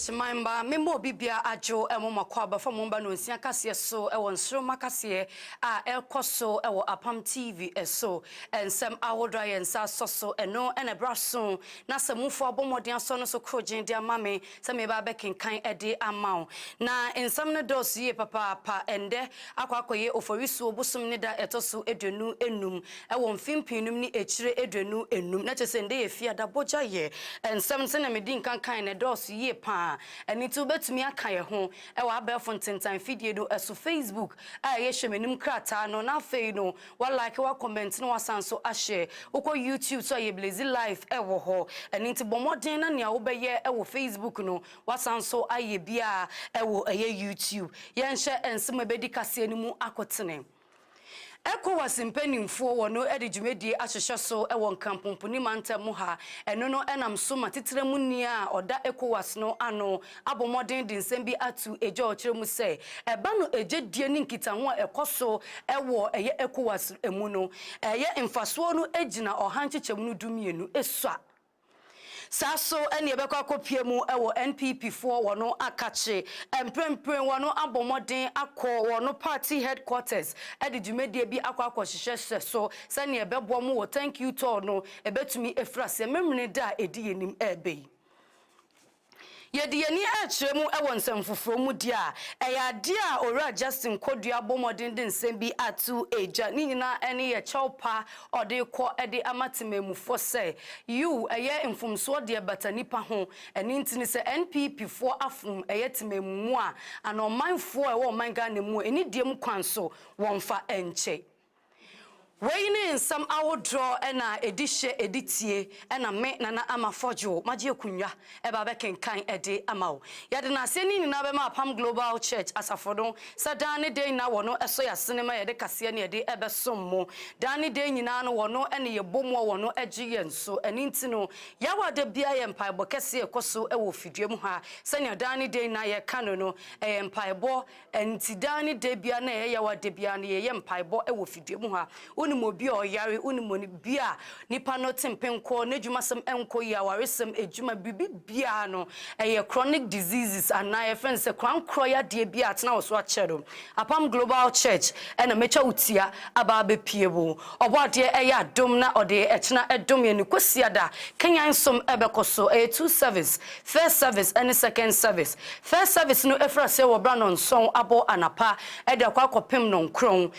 Shimamba memo bibia ajo emo makwaba fa momba no Nsroma Kaseɛ so ewo Nsroma Kaseɛ a ekoso ewo Apam TV eso ensem awodra yensa soso eno ene braso na semufo abomoden aso no so krogen dia mame se me ba bekenkan ede amaw na ensem ne dos ye papa ende akwakoye oforisu obusum ne da etoso edwenu enum ewo mfimpinum ni echire edwenu enum na chesende ye fia da boja ye ensem se na medin kankan ne dos ye pa eni tu betumi aka ye ho e wa abefo ntentan video do eso Facebook a ye hwemenim krata no na fei no wa like wa comment no wasanso a share uko YouTube so ye blaze live e wo ho eni ti bomoden na nea wo be ye e wo Facebook no wasanso aye bia e wo ye YouTube ye nhye ensem ebedi kase ni mu akotene Eko wasimpenimfo wono edi dwumedie ahwehwe so ewon kampomponi mantam ha eno no enam so matetremu ni a oda eko wasno ano abomoden di nsem bi atu eje okyeremu se eba no ejedie ni nkita ho ekoso ewo eye eko was emu no eye mfaso no egina ohankyechemu no dumienu esua Saso eni ebekwa kopie mu ewo NPP4 wono akache emprempren wono abomoden akọ wono party headquarters edi dwumedie bi akọ hyehyehye so sani ebebo mu wo thank you to no ebetumi efrase memne da edi yenim ebe Yedi yeni echiremu ewo nsemfufuro mu dia eya dia ora Justin Kodua bomodin din sembi atu eja ni nyina ene ye chawpa ode kọ ede amatememufo se you eye mfumso de batanipa ho eni ntini se NPP4 afum eye tememu a anomanfo ewo manga ne mu eni die mu kwanso wonfa enche Wayne nsam awodro ena edihye editie ena me nana ama Fordjour magie kunwa eba bekenkan ede amawo yade na ase ni na be ma Apam Global Church asafodon sadane de na wono eso ya sinema yede kase ne yede ebe sommo dane de nyina no wono ene ye bomo wono egiye nso eni ntino yawade bia ye mpaebo kese ekoso ewo fidwem ha sene dane de na ye kano no mpaebo enti dane de bia na ye yawade bia na ye mpaebo ewo fidwem ha unimo bi oyare unimo ni bia nipa no tempenko nedwumasem enko yi awaresem edwuma bibi bia no chronic diseases and na friends se kwankroya de bia atena wo so achedo Apam Global Church ena mecha utia aba be piebo obode adom na ode echena edom ye ni kwasiada kenyan som ebekoso two service first service and second service first service no efrase wo bra no nson abo anapa ede kwakopem no nkron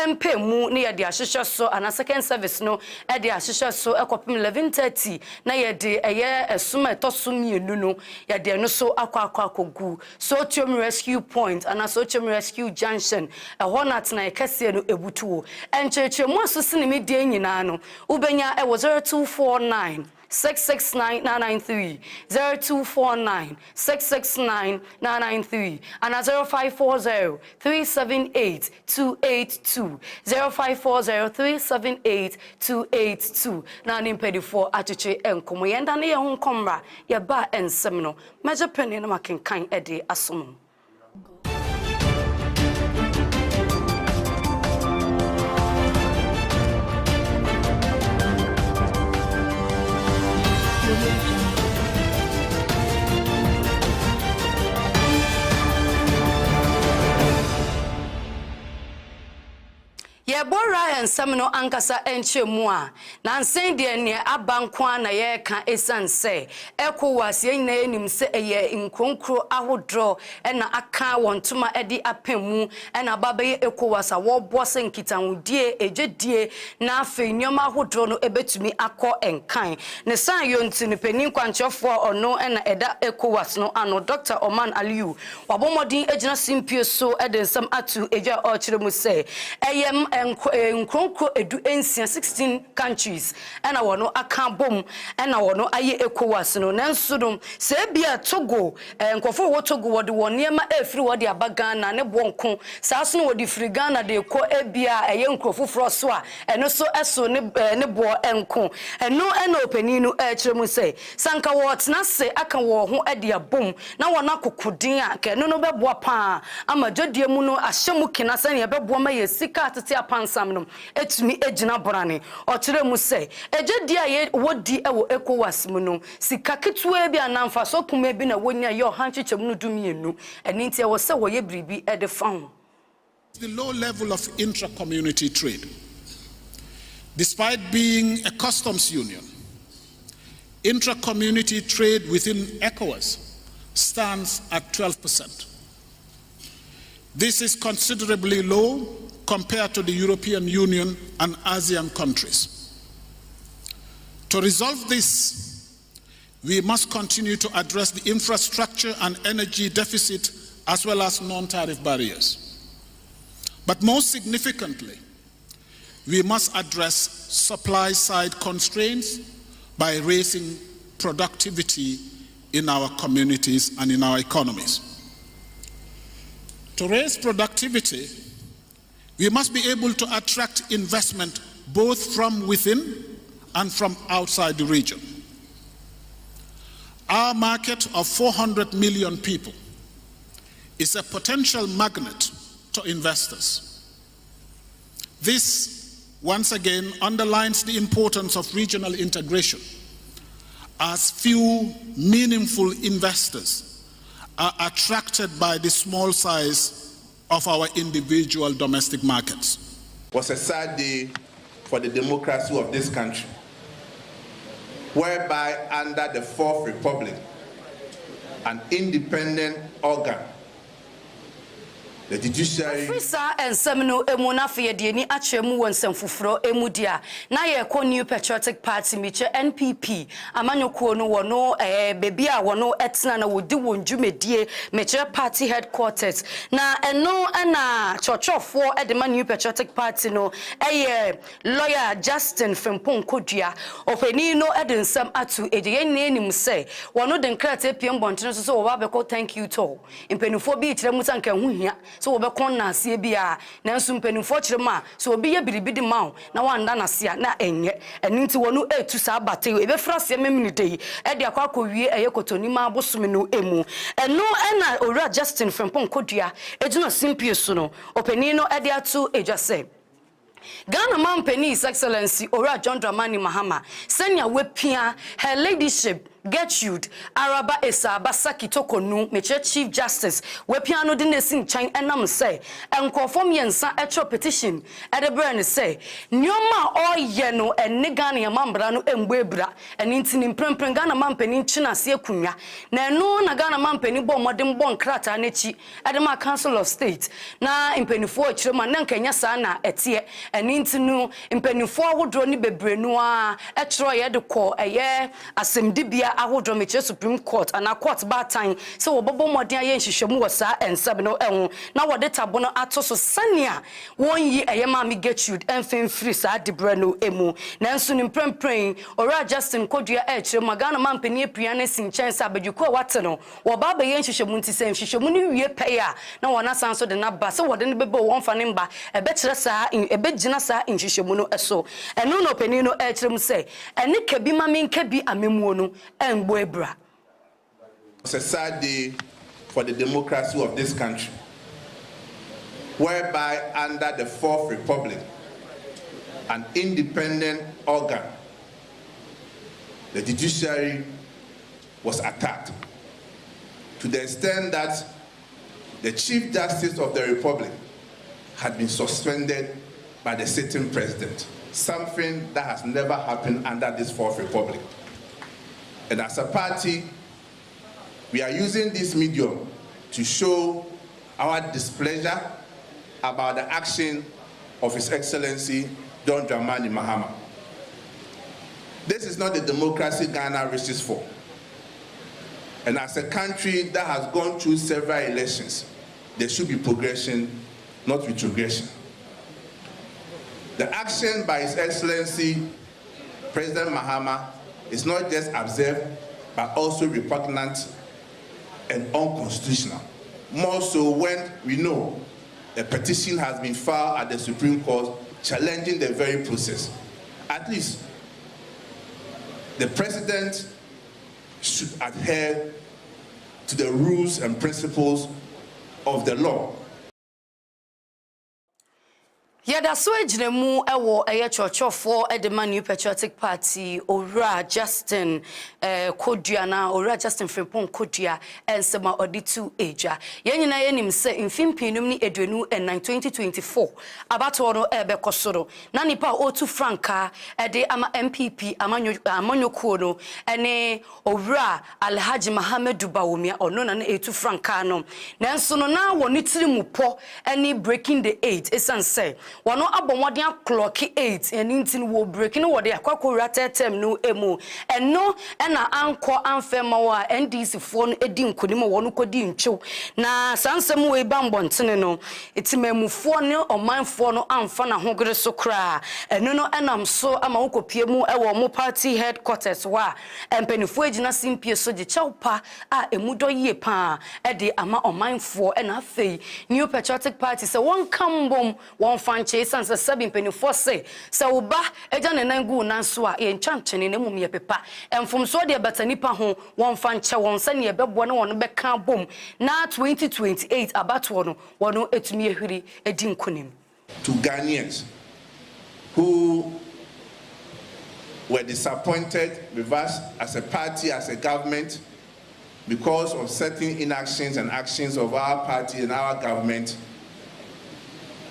empemu ne yede ahyehyɛ so ana second service no ede ahyehyɛ so ekopem 11:30 na yede esuma etosumienu no yede no so akwakogu so Tiom rescue point ana so Tiom rescue junction ehɔ na tena ekase no ebutuo enkyerkyeremu aso sinimi de nyina no ubenya 0249 669-993 0249-669-993 and 0540-378-282 0540-378-282 na nimpedifo achiche enkomo yenda ne ye ho nkomra ye ba ensem no meje pene na makenkan ede asom Bora ensem no ankasa enchemu a na nsen de ne abankwa na ye ka esanse ECOWAS ye nyina enim se eye nkronkro ahodro na aka wontuma edi apemu na babaye ECOWAS a wo bose nkitanwudie ejedie na afi nyoma ahodro no ebetumi akọ enkan ne san yonti ne penin kwanchofo ono na eda ECOWAS no ano Dr. Oman Aliyu wabomodin ejina simpie so edensem atu eja ochiremu se eyem nkronkro edu ensia 16 countries ena wono aka bom ena wono aye ECOWAS no nanso dum se bia Togo nkofo wo Togo wode woniema efiri wode abagana ne bonko saaso no wode firi Ghana de ko ebia eye nkrofo froso a eno so eso ne bo enko eno ena opani no ekiremu se sanka wo tena se aka wo ho ade abom na wona kokudin a ke no bebo pa ama jodie mu no ahyemu kina sane bebo ma ye sika atete apansam no etumi ejina borane okyere mu se ejedi aye wodi ewo ECOWAS mu no sika ketewa bi anamfa so kuma bi na wonya ye ohankyekye mu no dumienu eni ntia wo se wo ye bribi e de fa. The low level of intra-community trade. Despite being a customs union, intra-community trade within ECOWAS stands at 12%. This is considerably low compared to the European Union and ASEAN countries. To resolve this, we must continue to address the infrastructure and energy deficit as well as non-tariff barriers. But most significantly, we must address supply-side constraints by raising productivity in our communities and in our economies. To raise productivity, we must be able to attract investment both from within and from outside the region. Our market of 400 million people is a potential magnet to investors. This, once again, underlines the importance of regional integration, as few meaningful investors are attracted by the small size of our individual domestic markets. It was a sad day for the democracy of this country, whereby under the Fourth Republic, an independent organ, the judiciary. Frisa and Semino Emuna Fiediani Achemu and Semfufro Emudia. Na ye ko New Patriotic Party Miche NPP. Amanyo Kuono wano bebia wano etna na wudi wonjumedie Meche Party headquarters. Na eno ana chochofo edema New Patriotic Party no lawyer Justin Frimpong Kodia. Openi no edensam atu eje neni mse. Wano den krate PM bontene so wabeko thank you to. Impenufo bi ichire mutanke huhia. So we be kon na asie bia na nso mpanimfo kire ma so obi ye biribidi ma na wanda na asia na enye eni nti wono etu sa abate e be fra asie meminite yi e de akwa kowie eye kotoni ma abosome no emu eno na owura Justin Frimpong Kodua ejuna simpie so no opani no e de atu ejase Ghana Mampeni His Excellency Ora John Dramani Mahama senya wepia her ladyship Gertrude Araba Esa Basaki Tokonu Meche Chief Justice wepia no de nesin chan enam say enkofom yensa etro petition edebre ne say nyoma oye no enne Ghana yamambra no embebra eni ntini mprempren Ghana Mampeni nchina se akunwa na eno na Ghana Mampeni bo modem bo nkrata na chi edema Council of State na impenifo achirema na nkanya sa na etie eni ntinu impenifo awodro ni bebrenu a etro ye de ko eye asemdibia ahodro meche Supreme Court and a court bad time so obobo modern aye nhihwemu wasa ensebe no ehun na wode tabo no atoso sania won yi eye ma mi Gertrude enfin free sa debre no emu na nso ni mprempren Ora Justin Kodua echire Ghana Mampeni apia na sinchense abaduko wate no wo ba ba ye nhihwemu ntise nhihwemu ni wie peya na wona sanso de na ba so wode ne bebe won fa ne mba ebe kire sa ebe gina sa nhihwemu no eso eno no peni no echire mu say ene kabi ma min kabi amemuo no Ebra. It's a sad day for the democracy of this country, whereby under the Fourth Republic, an independent organ, the judiciary, was attacked to the extent that the Chief Justice of the Republic had been suspended by the sitting president, something that has never happened under this Fourth Republic. And as a party, we are using this medium to show our displeasure about the action of His Excellency John Dramani Mahama. This is not the democracy Ghana wishes for. And as a country that has gone through several elections, there should be progression, not retrogression. The action by His Excellency President Mahama is not just absurd, but also repugnant and unconstitutional. More so when we know a petition has been filed at the Supreme Court challenging the very process. At least the president should adhere to the rules and principles of the law. Yada so ejinemu ewo eye chochofo edema New Patriotic Party Owura Justin Kodua na Owura Justin Frimpong Kodua ensema oditu eja yenyina yenim se mfimpinum ni edwenu en 2024 abato no ebe kosoro na nipa otu franka ede ama MPP amanyoko no ene Owura Alhaji Mohammed Bawumia ono na etu franka no nanso no na woni tiri mupo ene breaking the 8 esanse wano abomwadian clock 8 and intin wo break no wode akwakora tetem no emu eno na anko anfema wa NDC fo no edi nkonim wono kodi ntwew na sansem we bambontene no etimamufo ne omanfo no amfa na hogere so kra eno no enam so ama wokopie mu ewo mo party headquarters wa empenifo agina simpie so je chawpa a emudo yie pa ede ama omanfo na afei New Patriotic Party se won kambom won fanche sansa sabi mpenifo se uba eja nenangu nanso a ye ntwantwene ne mum ye pepa emfomso de batanipa ho won fanche won sane ebebo ne won beka bom na 2028 abato no wono etumi ehwiri edi nkonim. To Ghanaians who were disappointed with us as a party, as a government, because of certain inactions and actions of our party and our government,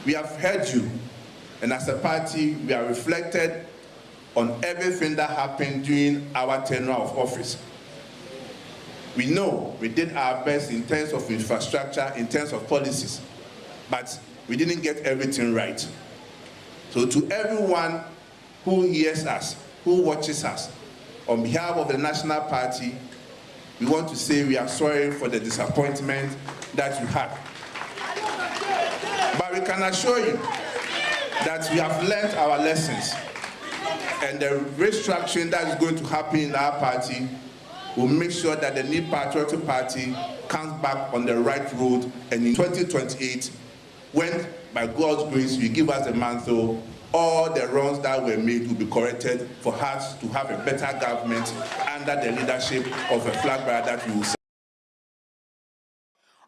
we have heard you, and as a party, we are reflected on everything that happened during our tenure of office. We know we did our best in terms of infrastructure, in terms of policies, but we didn't get everything right. So to everyone who hears us, who watches us, on behalf of the National Party, we want to say we are sorry for the disappointment that you had. But we can assure you that we have learned our lessons, and the restructuring that is going to happen in our party will make sure that the New Patriotic Party comes back on the right road, and in 2028, when by God's grace you give us the mantle, all the wrongs that were made will be corrected for us to have a better government under the leadership of a flag bearer that we will serve.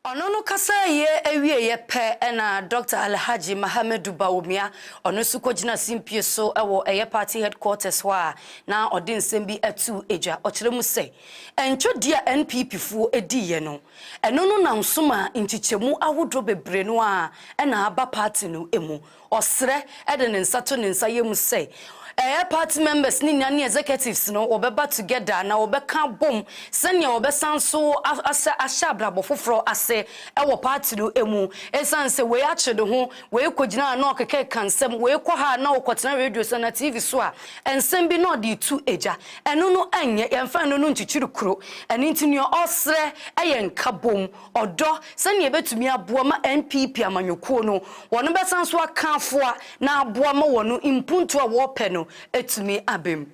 Onono kasa ye ewie ye pe na Dr. Alhaji Mohammed Bawumia ono suko gina simpie so ewo eye party headquarters wa na odin sembi atu eja ochiremu se entwodia NPP fu edi ye no eno no nansoma nchichemu awodro bebre no a na aba party no emu osre ede ne nsato ne nsayemu se party members ni nyane executives no obeba together na obeka bom senya obesan so ashabra bofoforo ase ewo party no emu esanse we achede ho we kogina na okeke kansem we kɔ ha na okotena radio so na TV so a ensem bi no de tu eja eno no anye yemfa no nchichiru kuro eni ntinu osre eyenka bom odo senya betumi aboa ma NPP amanyoko no wono besan so akanfoa na aboa ma wono impuntu a wo pe no etumi abem.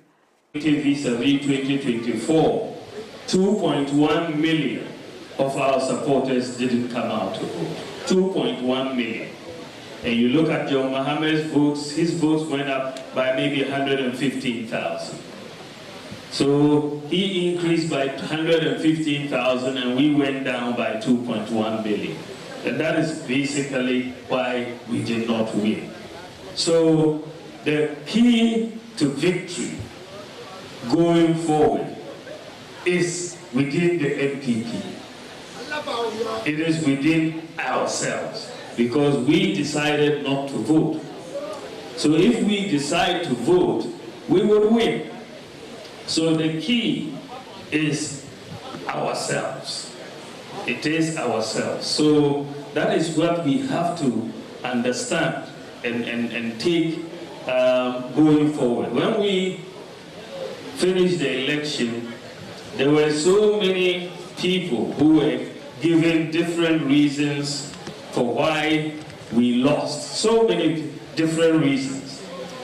Vis-a-vis 2024, 2.1 million of our supporters didn't come out to vote. 2.1 million. And you look at John Mohammed's votes, his votes went up by maybe 115,000. So he increased by 115,000 and we went down by 2.1 billion. And that is basically why we did not win. So the key to victory going forward is within the MPP. It is within ourselves because we decided not to vote. So if we decide to vote, we would win. So the key is ourselves. It is ourselves. So that is what we have to understand and take going forward. When we finished the election, there were so many people who were given different reasons for why we lost. So many different reasons.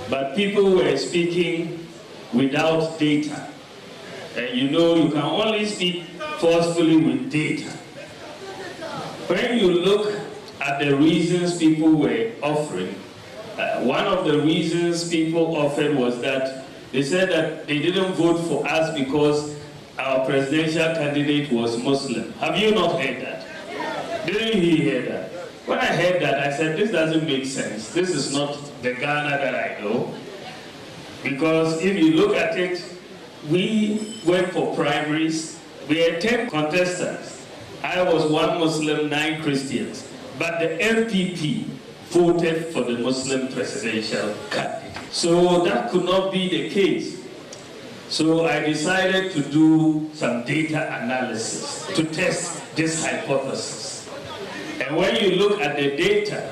But people were speaking without data. And you know, you can only speak forcefully with data. When you look at the reasons people were offering, one of the reasons people offered was that they said that they didn't vote for us because our presidential candidate was Muslim. Have you not heard that? Didn't you hear that? When I heard that, I said, this doesn't make sense. This is not the Ghana that I know. Because if you look at it, we went for primaries. We had 10 contestants. I was 1 Muslim, 9 Christians. But the MPP voted for the Muslim presidential candidate. So that could not be the case. So I decided to do some data analysis to test this hypothesis. And when you look at the data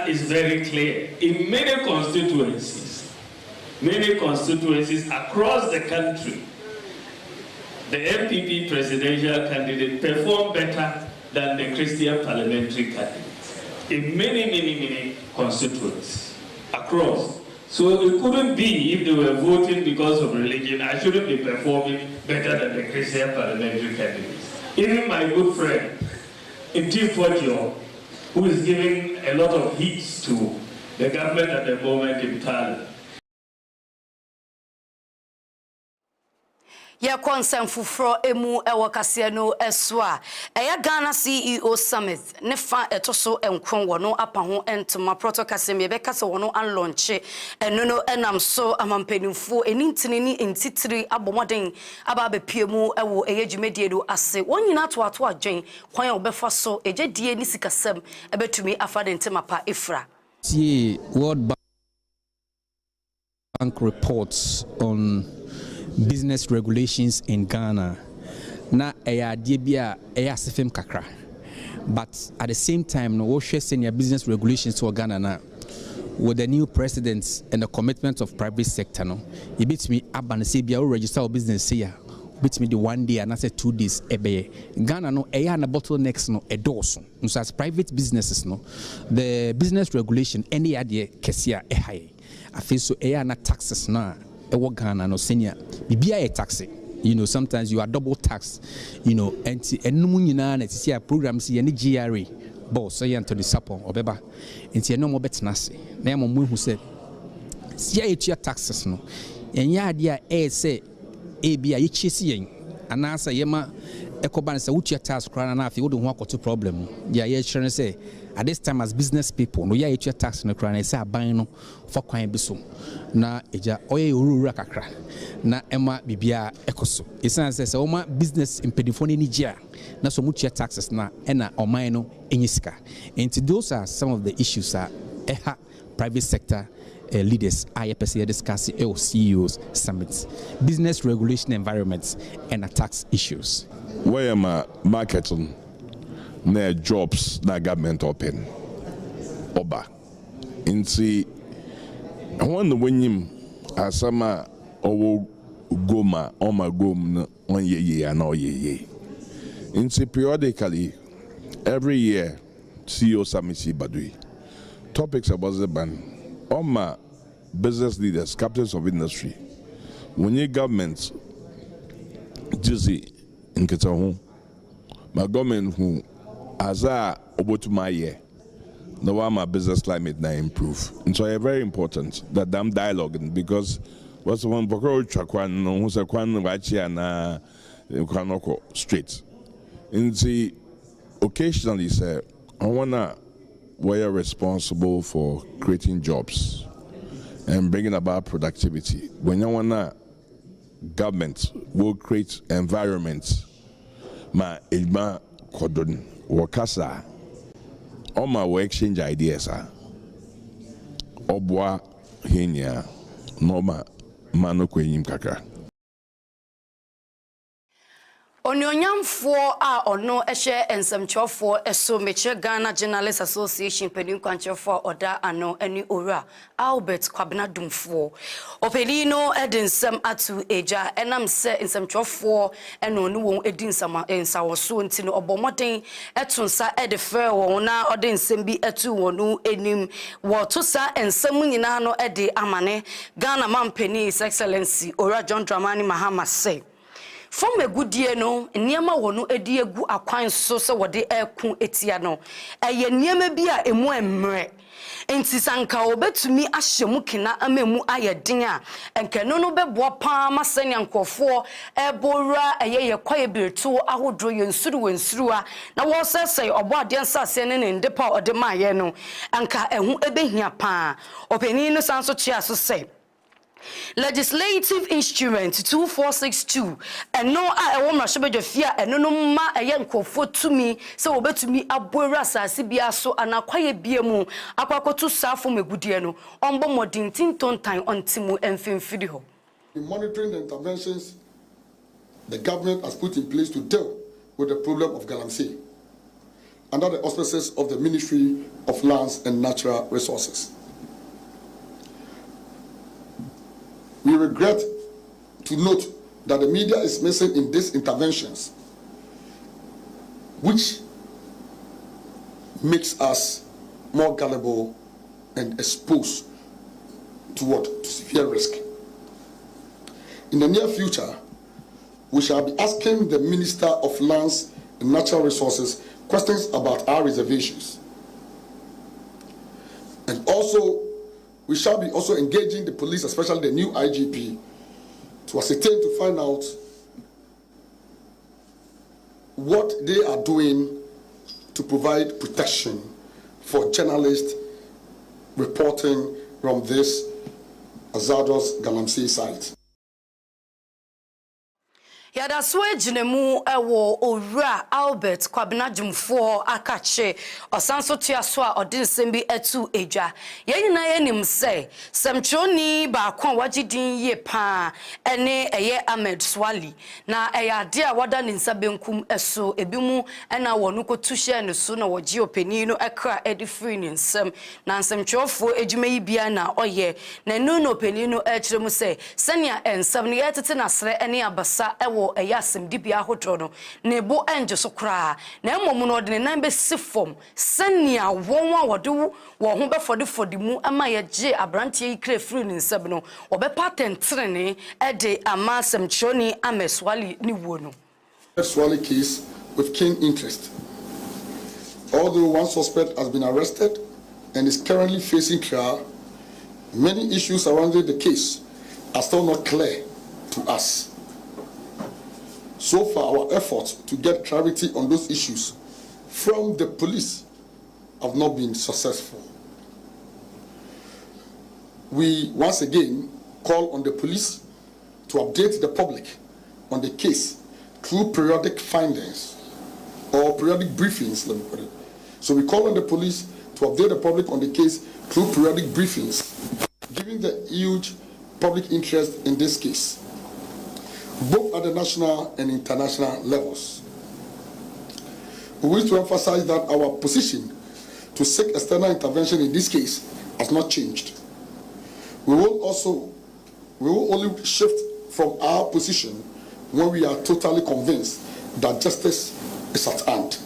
is very clear. In many constituencies across the country, the MPP presidential candidate performed better than the Christian parliamentary candidate. In many constituencies across. So it couldn't be, if they were voting because of religion, I shouldn't be performing better than the Christian parliamentary candidates. Even my good friend, Fordjour, who is giving a lot of heat to the government at the moment in Parliament. Ya concern fufro emu ewo kaseɛ no ɛso a ɛyɛ Ghana CEO Summit ne fa ɛtoso enkron wɔ no apa ho entoma protocol kasɛm ye bɛka sɛ wɔno anlaunch ɛno no ɛnam so amampanimfo enintini ni entitiri abomoden aba bepie mu ɛwɔ ɛyɛ dwumadie do ase wɔn nyina to adwen kwan a wɔbɛfa so ɛgyedie ni sikasɛm ɛbɛtumi afa de ntema pa efra. See World Bank reports on business regulations in Ghana. Na idea be a sefem kakra. But at the same time, no we share senior business regulations to Ghana now. With the new presidents and the commitment of private sector, no, it beats me up and say be register our business here. Beats me the 1 day and I say 2 days. Ghana no na bottlenecks no edoso. So as private businesses no, the business regulation any idea kesia high. I feel so na taxes na. Ghana no senior bibia a taxi, sometimes you are double taxed, and no nyina na see a program see any GRA boss so to the support obeba enti no mo betenase na mo hu say see a taxes no enya ade a say e bia ye chesi yen anasa yema ekoban say wutia tax kra na afi wo de ho akoto problem ya ye kire say at this time as business people no ya etua tax no kra na say aban no for kwan bi so na eja oye urura kakra na ema bibia ekoso esan say o ma business impedifo ni gia na so mutua taxes na ena oman no enyisika and those are some of the issues that private sector leaders IPC discussing CEOs summits, business regulation environments and tax issues. Where am I marketing? Near jobs that government open. Oba. Inti I want to win him as sama owo goma oma gom on ye and all ye. Inti periodically every year CEO Samisi Badui. Topics about the ban. All my business leaders, captains of industry, when your government Jizzy in Ketahu, my government who as I about my year, the one my business climate now improve. And so it's very important that I'm dialoguing because what's the one Chakwan who's a Kwan Wachi and Kwanoko straight. And see occasionally say I wanna we are responsible for creating jobs and bringing about productivity. When you want government will create environments, ma ilma kodon wakasa, all my will exchange ideas obwa henya noma mano kwenyim kakra. Onyonyamfo a ono ehye ensamchofo eso meche Ghana Journalists Association pedin kwanchefo oda ano ani owura Albert Kwabena Dumfo opelino edinsam atu eja enam se ensamchofo eno no won edinsam ensawoso ntino obomoden etunsa edefe won na odinsam bi atu wonu enim wo tosa ensam nyina no ede amane Ghana Mampeni His Excellency Owura John Dramani Mahama say from egudie no nneema wo no edi egu akwan so se wode eku etia no eye nneema bi a emu emmre enti sanka obetumi ahyemu kina amemu ayeden a enke no beboa pa masene nkofo ebora eye kwaye birtu ahodro yensuru a na wo sesey obo ade nsase ne ndepa ode maye no anka ehu ebehia pa opani no sanso chia so say legislative instrument 2462 eno a ewo mrashobedofia eno no ma eye nkofo tumi se obetumi abora asase bia so anakwaye biemu akwakotu safo megudie no ombo modin tintontan ontimu emfimfidi ho. Monitoring the interventions the government has put in place to deal with the problem of galamsey under the auspices of the Ministry of Lands and Natural Resources. We regret to note that the media is missing in these interventions, which makes us more gullible and exposed to severe risk. In the near future, we shall be asking the Minister of Lands and Natural Resources questions about our reservations. And also, we shall be also engaging the police, especially the new IGP, to ascertain to find out what they are doing to provide protection for journalists reporting from this hazardous galamsey site. Yada swe jinemu ewo owura Albert Kwabena Jumfo akache osanso tiaso a odinsembi etu eja yenina yenim se semchoni ba kon wagidin ye pa ene eye Ahmed Swali na eya de a wada ninsa benkum eso ebimu ena wonu kotuhye ne so na wogi opani no ekra edi free nsem na nsemchofo ejuma yi bia na oye na nu no opani no ekiremu se senia ensem ne yetete na sre ene abasa ewo eyasem dibia hodro no nebo enje so kra na emom no de ne nan be sifom senia wonwa wode wo ho be fodi mu ama ye je abrantie yi kra free nsem no obe patentrene ede amasem choni ameswali ni wo no. Swali case with keen interest. Although one suspect has been arrested and is currently facing trial, many issues surrounding the case are still not clear to us. So far, our efforts to get clarity on those issues from the police have not been successful. We once again call on the police to update the public on the case through periodic findings or periodic briefings, let me put it. So we call on the police to update the public on the case through periodic briefings, given the huge public interest in this case, both at the national and international levels. We wish to emphasize that our position to seek external intervention in this case has not changed. We will only shift from our position when we are totally convinced that justice is at hand.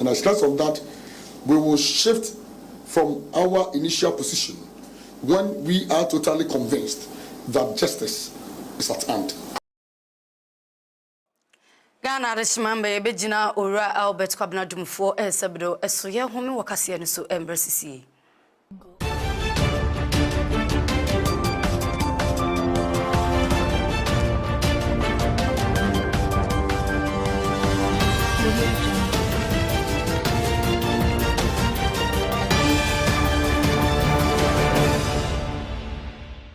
And as a result of that, we will shift from our initial position when we are totally convinced that justice is at hand. Ghana Rishmamba Ebejina Ora Albert Kwabena Jumfo Sabdo Esoye Home Wakasia so Embassy.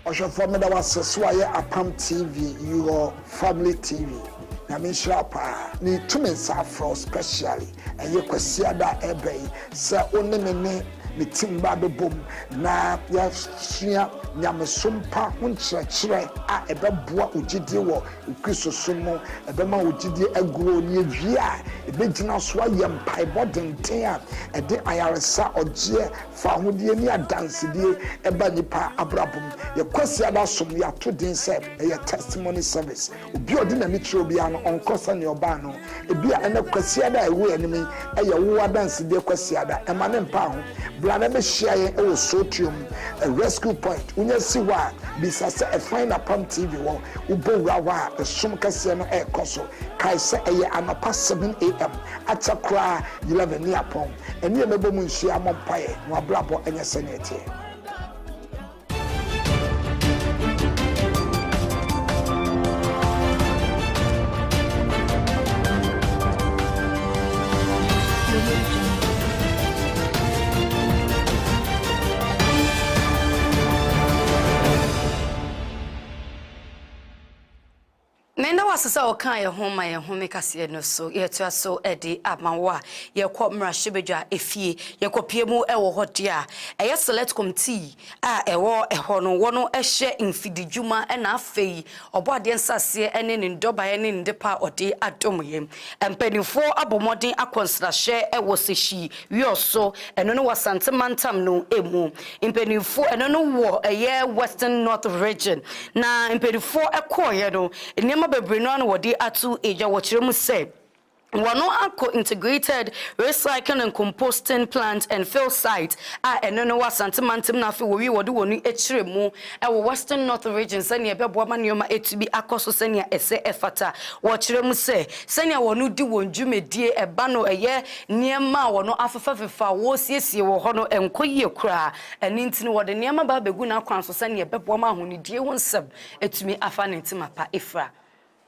Osho formida was Swaye Apam TV, your family TV. Namisha pa ni tumensa for especially and you kwesiada ebe se onemene ni timba be bom na ya sua nyamesompa hunkyerɛkyerɛ a ɛbɛboa ogidi wɔ kristoso mu ɛbɛma ogidi aguro ni ewie a ɛbɛgyina so ayɛ mpaebɔ denten a ɛde ayaresa ɔgye fa hodie ni adansedie ɛba nipa abrabom yɛkwasi ada som yɛato den sɛ ɛyɛ testimony service obi ɔde na mitro obi ano ɔnkɔsa ne ɔba no ebi a ɛna kwasi ada ɛwɔ anim ɛyɛ wo adansedie kwasi ada ɛma ne mpa ho brana me share ye e wo sotium a rescue point unya siwa bisa se e find Apam TV wo ubowura wa Nsroma Kaseɛ no e koso kai se eye anapa 7 am atakra 11 ni Apam eni e mebo mu nhia mompae no abrabo enye senete. Nenda wasesa okan ye homa ye home Kaseɛ no so ye to so edi amawa ye kɔ mrahwebedwa efie ye kɔpie mu ɛwɔ hɔ dia ɛyɛ select committee a ɛwɔ ɛhɔ no wɔno ɛhwɛ mfididwuma ɛna afei ɔbɔ ade nsase ɛne ne ndɔba ɛne ndepa ɔde adomye empanifo abɔmɔden akonsrahwɛ ɛwɔ sehi wioso ɛno no wasante mantam no emu empanifo ɛno no wɔ ɛyɛ Western North region na empanifo ɛkɔɔyɛ no bebrino no wodi atu eja wɔkyerɛ say wano akɔ integrated recycling and composting plant and fill site eno no wasante mantem na afi wowi wode wonu ekyire mu ɛwɔ Western North region sɛnea ɛbɛboa ma nneɛma etubi akɔso sɛnea ɛsɛ ɛfata wɔkyerɛ mu sɛ sɛnea wɔnu di wɔn dwumedie ɛba no ɛyɛ nneɛma wɔno afefafefa wɔsiesie wɔ hɔ no ɛnkɔyie kura ɛne ntini wɔde nneɛma ba begu na akwan so sɛnea ɛbɛboa ma ahonidie ho nsɛm etumi afa ne ntimapa efra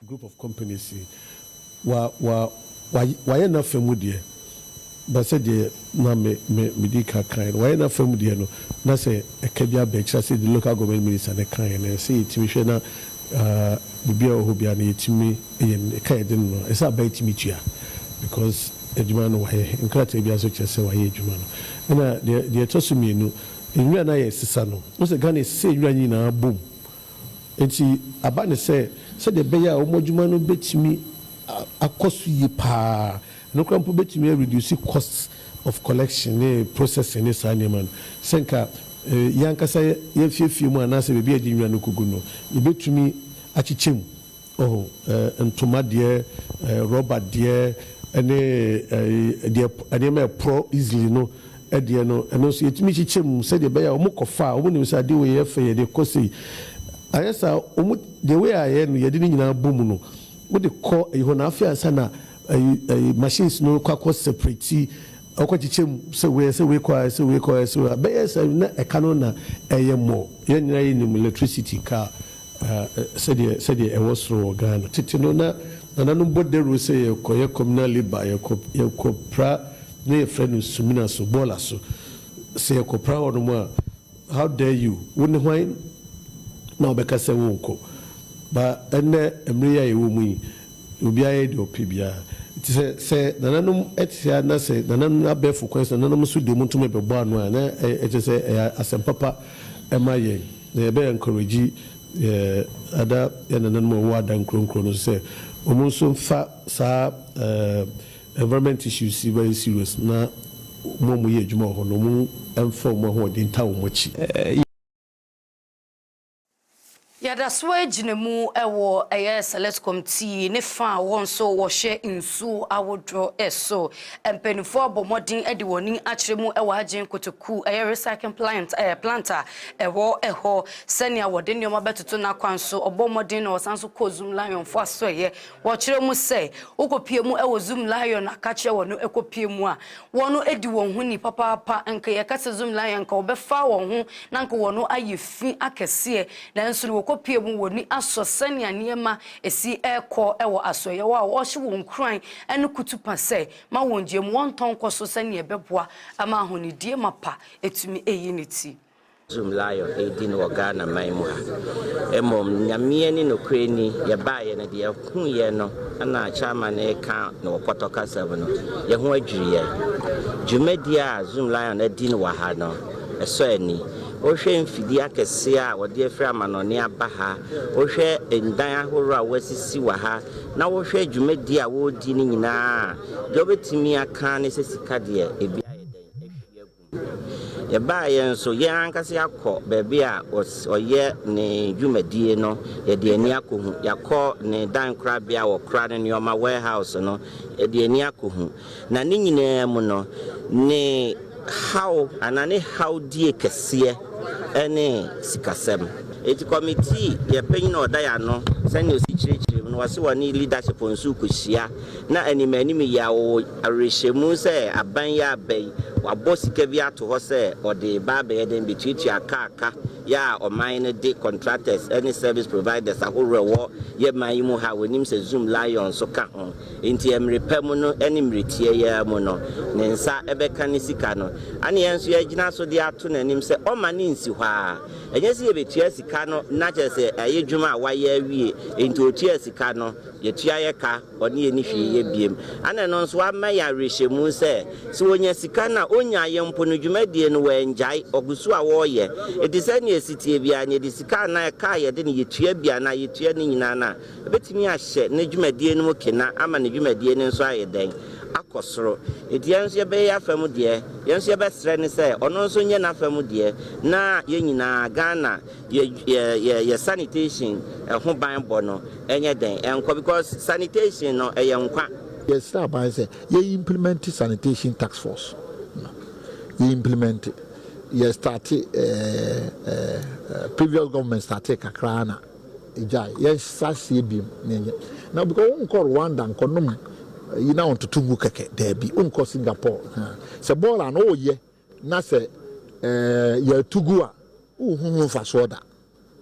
group of companies why na femu die ba se die na me di ka kan why na femu die no na se ekabia be kira se the local government minister na kan na se yitimi hwe na bibia ohobia na yitimi yen kai den no esa ba yitimi tua because edwuma no why nkrata bia so kire se why edwuma no na de tosu mienu enwura na ye sisa no no se Ghana se enwura nyina bom enti aba ne se de beya omodwuma no betimi akosu yi pa no krampo betimi reduce costs of collection processing this animal senka yankasa yefie mu anase be bia dinwa no kugu no ebetumi achichemu ntoma de rubber de ene pro easily no de no eno so yetumi chichemu se de beya omokofa omo ni se ade we ye fe de kosi ayesa the way I no yedi nyina bom no wo de call e ho na afia sana machines no kwakọ separate okọchichem se we kwa be yes na e kanu na eye mo ye nyina ye ni electricity ka said e was ro Ghana titi no na no bodero se ye koye communal labor ye kopra na ye friend sumina so bola so se ye kopra ono mo how dare you woni hwan na obeka se wonko ba ene emre ya ewo mu yi obi aye de opibia ti se nananum etia na se nananum abefu kwese nananum so de mutum ebebo anu na eti se asempapa emaye na ebe encourage ada ya nananum wo adan kronkron no se omo so fa sa environment issues very serious na mo ye adwuma ho no mo emfa mo ho de nta wo mochi Yada swa jinemu ewo eye select committee ne fa won so wo hye nsu awodro eso empenifo abomodin edi woni akyere mu ewo agyen kotoku eye recycling planter ewo eho senia wode nneoma betoto na kwanso obomodin na osanso ko zoom lion fo aso ye wo kyere mu se ukopie mu ewo zoom lion akakye wono ekopie mu a wono edi won hu ni papa enka ye kase zoom lion ka obefa won hu na nka wono ayefi akese na nso pie mu woni aso sania niema esi ekọ ewo aso ye wa wo hye won kran ene kutupa se ma wonje mu won ton koso sania beboa ama ahonidie mapa etumi eyi niti Zoom lion edin wo Ghana man mu ha emom nyame ni no kreni ye baaye na de hu ye no na chairman e ka no Nsroma Kaseɛbɔ no ye ho adwiri ye dwumadi a Zoom lion edin wo ha no eso ani ohwe mfidi akese a wode afra manone aba ha ohwe endan ahoro a wasisi wa ha na ohwe adwumadi a wodi ni nyina de obetimi aka ne sesika de ebi ye ba ye nso ye ankase akọ beebi a oye ne dwumadie no ye de ani akohu yakọ ne dan krabia wo kra ne nyoma warehouse no ye de ani akohu na ne nyina mu no ne how anane how die kɛseɛ ɛne sikasɛm eti committee yɛ panyin na ɔda ya no sɛnea osi kyerɛkyerɛ no wɔse wɔne leadership nso kɔhyia na anim ya wo arehyɛmu sɛ aban yɛ abai wabɔ sika bi ato hɔ sɛ ɔde ba bɛyɛ den betuatua aka ya ɔman no de contractors any service providers ahorow wɔ yɛ man yi mu ha wɔnim sɛ Zoom Lion so ka ho enti emrepa mu no ɛne mretie yɛ mu no ne nsa ɛbɛka ne sika no ane yɛn so yɛgyina so de ato n'anim sɛ ɔma ne nsi hɔ a ɛnyɛ sɛ yɛbɛtua sika no na kyerɛ sɛ ɛyɛ dwuma a wayɛ awie enti otua sika no yɛtua yɛ ka ɔne yɛ ne hwee yɛ biem ane no nso ama yɛ arehyɛmu sɛ wonya sika na onya yɛ mpo no dwumadie no wɔngyae ɔgusu a wɔyɛ ɛdi sɛ ne sitie bia ne de sika na ka yɛ de ne yɛtua bia na yɛtua ne nyina na ɛbɛtumi ahyɛ ne dwumadie no mu kena ama ne dwumadie no nso ayɛ den akɔsoro eti yɛn nso yɛbɛyɛ afam deɛ yɛn nso yɛbɛsrɛ ne sɛ ɔno nso nyɛ n'afam deɛ na yɛn nyinaa Ghana yɛ sanitation ɛho ban bɔ no ɛnyɛ den ɛnkɔ because sanitation no ɛyɛ nkwa. Yes, by say you implement sanitation task force. You implement it. You started previous government started kakrana. Yes, sasi bim. Now because we call Rwanda and Konum, you know to tungu keke there be unko Singapore. Se bola no ye na se ye tugua fasoda.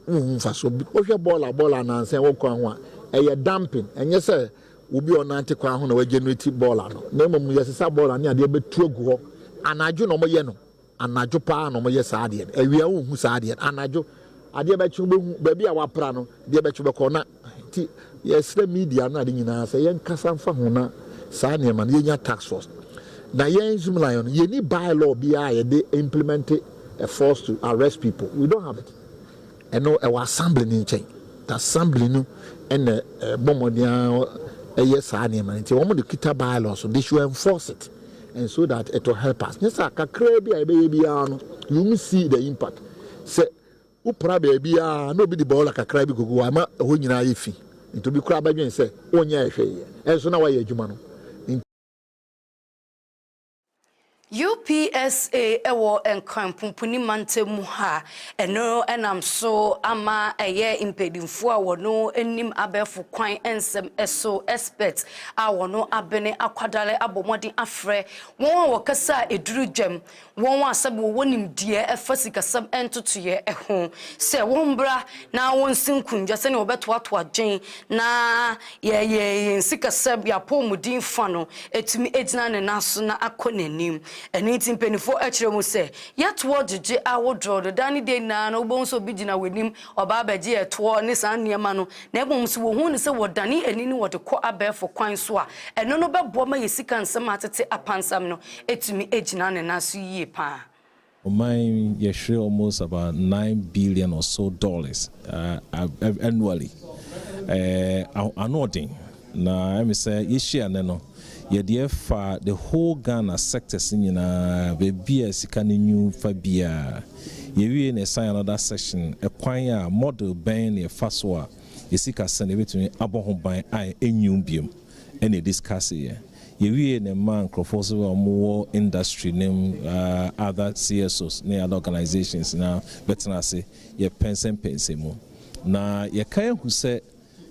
Faso because your bola na se wo kwa e dumping and yes sir ubi onante kwa ho na we generate bola no na mom yesesa bola ne ade betu agu ho anajo no moye no anajo pa no moye saa ade awia wo hu saa ade anajo ade betu behu ba bi a wapra no de betu be ko na ti yesre media na ade nyina se yen kasa mfa ho na saa ne ma yenya tax force na yen Zoom Lion ye ni bylaw bi a ye de implement a force to arrest people. We don't have it. And no our assembly in chain the assembly no and bomodia yes, I am. And one of the kita bylaws, so they should enforce it, and so that it will help us. Yes, I can baby, you will see the impact. Say, upra baby, nobody ball like a crab go. I'm a winning iffy. It will be crab and say, oh, yeah, and so now I hear you, UPSA ewo enkampuni mante muha eno enam so ama eye impedimfo a wono enim abefo kwan ensem eso expert a wono abene akwadale abomodi afre won wakasa eduru dwam won asabo wonim die efasikasam entotoye eho se won bra na won sinkunja se ne obeto ato adwen na ye sikasam ya pomudin fa no etumi edina ne naso na akonanim anything penifo echiremu se yet what did I would draw the Danny day na no bones so bigina with him or babaji at war nisan near mano never so who say what Danny and any what to call a bear for coin swa and no ba bomber ye sick and some at upon some no etimi ejinan and nasu ye pa. Mine yeshre almost about $9 billion or so annually. Anoding na I say yeshi aneno. Yet for the whole Ghana sectors in baby sikani new fabia. You in a sign another section a choir model band a faswa. You seek a send between Abahom by I a new beam and a discuss here. You in a man crofosal more industry name other CSOs near other organizations now better I say ye pension pensemo. Now ye can who said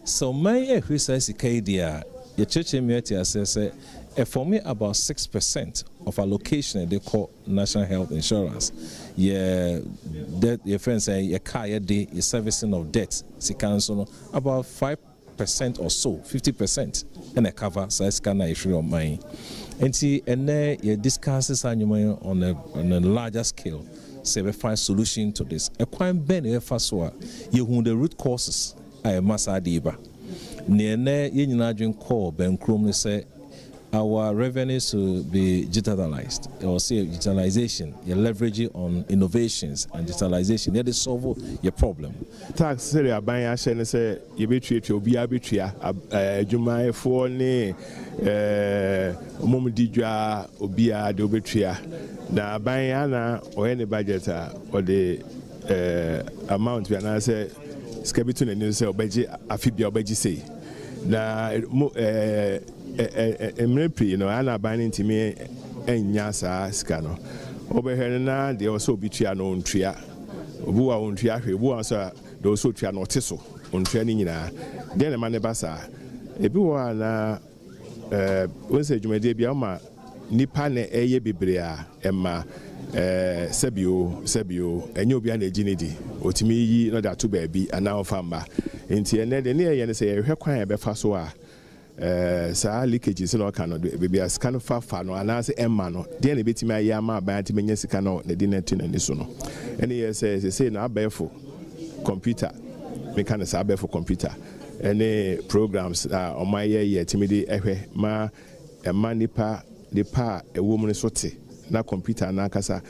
so my who says Cadia. Your church community assess for me about 6% of allocation they call national health insurance. Yeah, that your friends say your car day is servicing of debt. See council about 5% or so, 50%, and a cover size can issue on mine. And see, and then you discusses on a larger scale. Say we find solution to this. A quite benefit first one. You who the root causes I must adiba. Near you call Ben Chrome say our revenues will be digitalized or say digitalization, you leverage on innovations and digitalization. That is solve your problem. Tax say buying a share say you be treat you be arbitria Jumai for ne Momudija Obia Dobitria. Na buying na or any budget or the amount we are say Skeleton and you say Obeji Afibia Obeji say. Na you know, Anna binding to me and Yasa Scano. obehwe na de also bitua no ntua obu wa ontua hwe obu wa so de also tua no teso ontua ni nyina de na ma ne basa ebi wa na wonse dwumade bia ma nipa na eye bebre a ema sebio enye obi na ejinidi otimi yi no da to baabi ana ofamba enti ene de ne ye ne se ye hwe kwan e be fa so a saa leakages no ka no bebi asika no fa no ana se emma no de na betimi ayi ama ban ti menya sika no na di na tu na ni so no ene ye se na abefo computer me kan sa abefo computer ene programs o ma ye timidi ehwe ma emma nipa ewo mu ne so te na computer na kasa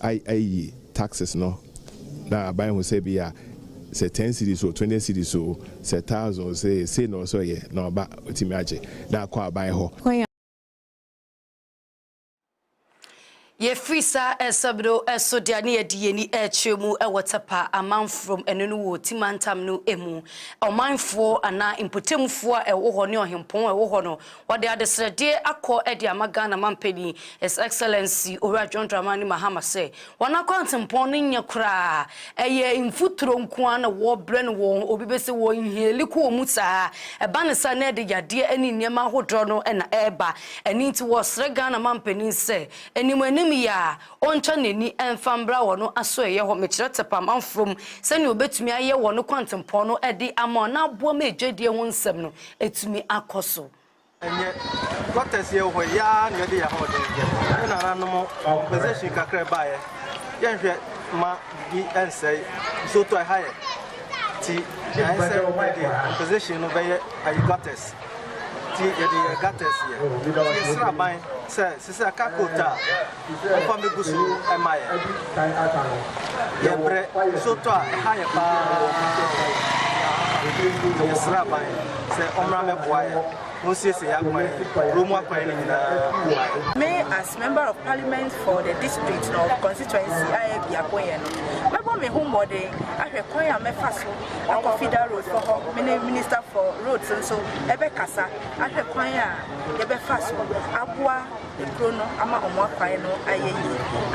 ai taxes no na aban ho se bia say 10 cities or 20 cities or say thousands say no so ye no ba otimi age na kwa aban ho ye frisa esabdo esodiani edieni echemu ewotapa amanfrom enenu wo timantam no emu omanfo ana impotemfo ewo ho ne ohempon ewo ho no wode adesrede akọ edi amagana mampeni his excellency owura John Dramani Mahama say wana kwantempon ne nyakura eye imfuturo nko na wo bre no wo obibese wo nheli ko mu saa eba ne sa na de yade ani niema hodro no na eba eni nti wo sre Ghana mampeni say enimani ya oncha neni enfambra wono aso ye ho mekire tepam amfrom sani obetumi aye wono kwantempon no edi ama na abo ma ejwedie ho nsem no etumi akoso enye kwatese ho ya ne de ya ho de na nanom position kakra bae ye hwe ma bi ensei so to high ti ya ensei position no be ayi kwatese ti ye de kwatese ye sra ban c'est ça kakota on va me gusu emaye yebre surtout haya pa yesra ban c'est omra me boye on sait c'est yakwa romo akwa ni na me as member of parliament for the district of constituency I akoye no mebo me home body ahwe kwan ya mefa so akofida road for ho minister for roads so ebe kasa ahwe kwan ya ebe fa so aboa ekrono ama omo kwan no ayeyi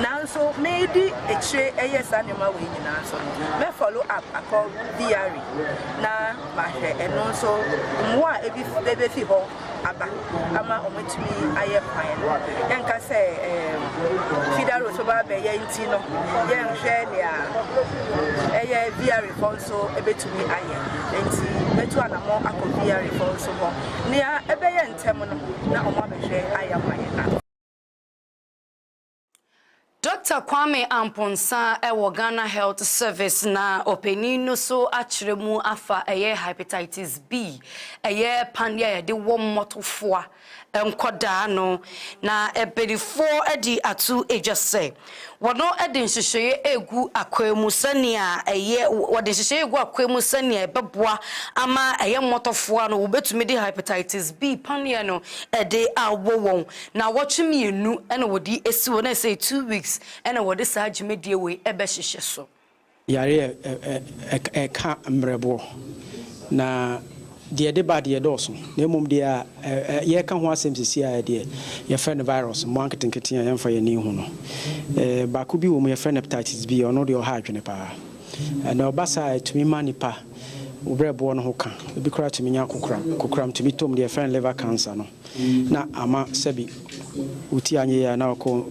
nanso me di ekire eyesa nema we nyina so me follow up akọ diary na mahwe eno so mo a ebi bebe fi ho aba ama omotumi aye kwan no yenka say fidaro so ba be ye nti no yen hwe ne a eye via responso ebetumi aye nti betu anamo akọ via responso ho ne a ebe ye ntem no na omo abehwe aye kwan na Dr. Kwame Amponsa ewo Ghana Health Service na openi no so akyeremu afa eye hepatitis B eye pania de wo motofo enkoda no na ebedifo edi atu ejase wono edi nhyehyeye egu akwemu sania eye wode nhyehyeye egu akwemu sania ebeboa ama eye motofo no wobetumi de hepatitis B pania no ede awo na wochimienu ene wodi esi wo na say 2 weeks ene wode sa agimedie we ebe hyehye so yare ka mrebo na de ba de doso na mum de ye ka ho asem sisi a de ye friend virus mo anketenkete ya yemfa ye ni hu no ba ku bi wo mo ye friend hepatitis B ono de o ha adwene pa na obasa tumi manipa obrebo no ho ka bi kura tumi nya kokram tumi tom de friend liver cancer no na ama sabi uti anye ya na ko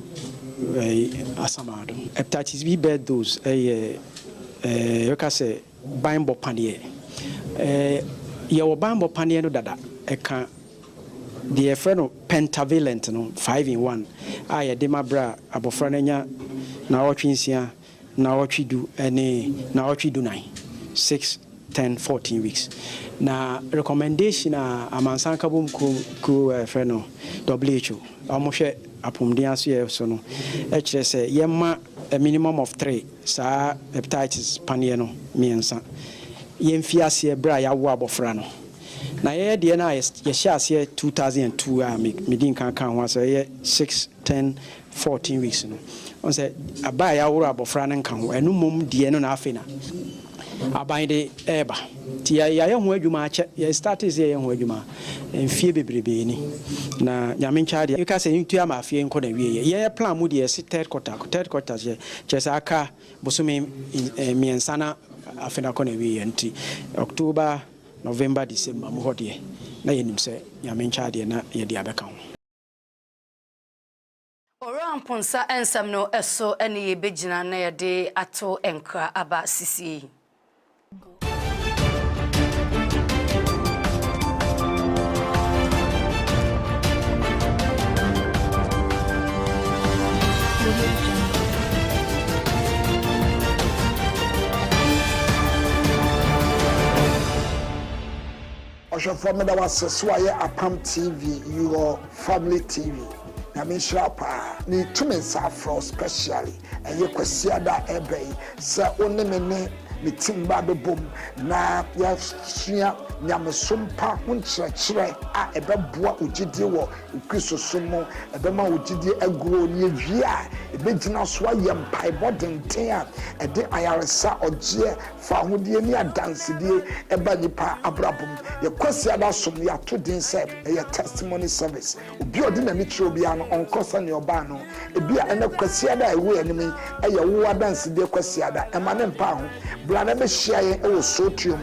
asamado hepatitis B bed those you can say bimbo panie ye wo bimbo panie no dada eka the friend pentavalent no 5-in-1 aye de mabra abofra na nya na otwinsia na otwidu ene na otwidu 9 6 10 14 weeks na recommendation amansanka bom ku friend no WHO amohwe apomden aso ye so no e kire se yemma a minimum of 3 sa hepatitis panie no miensa yemfiase bra ya wo abofra no na ye de na ye hyiase 2002 a medin kan ho so ye 6 10 14 weeks no on say aba ya wo abofra no kan ho enu mom de no na afena aban de eba ti ya ho adwuma ache ya start is ya ho adwuma mfie bebrebe ni na nyame ncha de you ka say ntu ama afie nko na wie ye plan mu de yes third quarter je chesa aka bosome miensa na afena ko na wie nti October November December mu hode na yenim se nyame ncha de na ye de abeka ho Oramponsa ensam no eso ene ye begina na ye de ato enkra aba sisi. From the was Apam TV, your family TV. Nsroma ni tumensa for specially and ye kwasiada ebe sa onemene ni timba do bom na ya sua nyamesompa hunkyerɛkyerɛ a ɛbɛboa ogidi wɔ kristoso mu ɛbɛma ogidi aguro ni awia ɛbɛgyina so ayɛ mpaebɔ denten a ɛde ayaresa ɔgye fa hodie ni adansedie ɛba nipa abrabom yɛ kwasiada som yɛ ato din sɛ ɛyɛ testimony service obi ɔde na mitro bia no ɔnkɔsa ne ɔba no ebi a ɛna kwasiada ɛwɔ anim ɛyɛ wo adansedie kwasiada ɛma ne mpa ho blana be share e sotium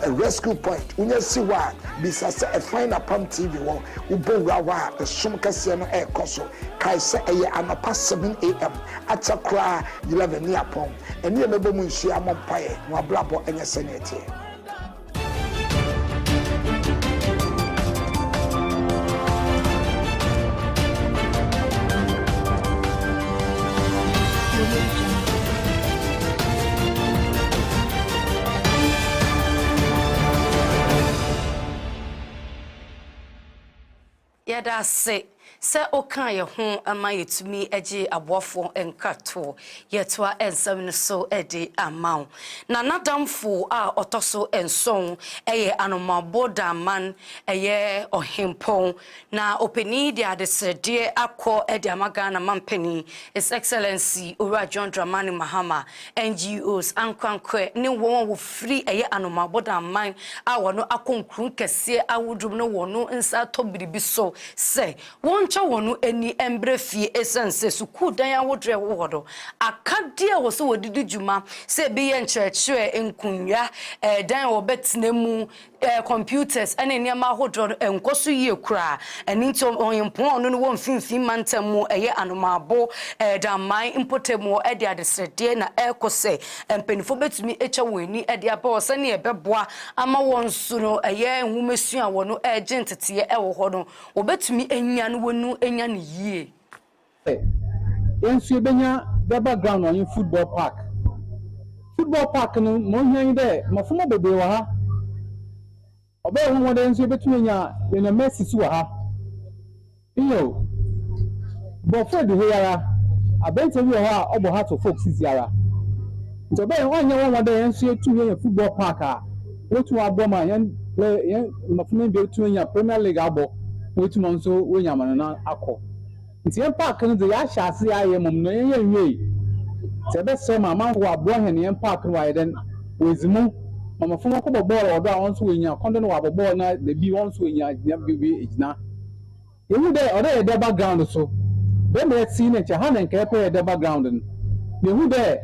a rescue point unya siwa bisa se e find Apam TV wo ubonwa wa som kase no e koso kai se e anapa 7 am atakra 11 ni apon eni e mebo mu nsia mompae no ablabo enye senete Yada se okan ye ho ama yetumi age aboafo enkrato yetwa ensam no so ede amount na nadamfo a otoso enson eye anomabo daman eye ohempon na openi de adesede akọ ede amaga na mampani His Excellency Owura John Dramani Mahama NGOs ankwankwe ne won wo free eye anomabo daman a wono akonkru kese awudum no wono nsa tobiribi so se won wono eni embrefie essence suku dan awodre wodo akade wo so wodidi djuma se be ye nkyerɛkyerɛ enkunwa dan wo betnemu computers ene niam ahodro enkoso yie kura eni nti oyempon no wo mfimfin mantamu eye anomabo daman impotemu ede adesrede na ekose empenifo betumi echa woni ede aba wo ne ebeboa ama won su no eye nhumesu a wono agentete ewo ho no obetumi enya no wonu enya ne yie ensu ebenya the background on football park no mo hwan de mafumo bebe wa ha obe ho wode ensu ebetumi nya na Messi su wa ha iyo bo Fred hoyara abente bi ha obo ha to folks siara nto be ho nya wode ensu etumi nya football park a wetu aboma yan mafumo be etumi nya Premier League abo wetu no nso wenya manana akọ nti park no de ya hyase aye mom no yen nwie sebe se mama ho abo hen yen park no aye den wezimu mama fo ko bo ball odo a won so wenya kondo no wabo ball na de bi won so wenya bi ejina yehu de odo de background so be me ti ne cha ha na nke pe de background no yehu de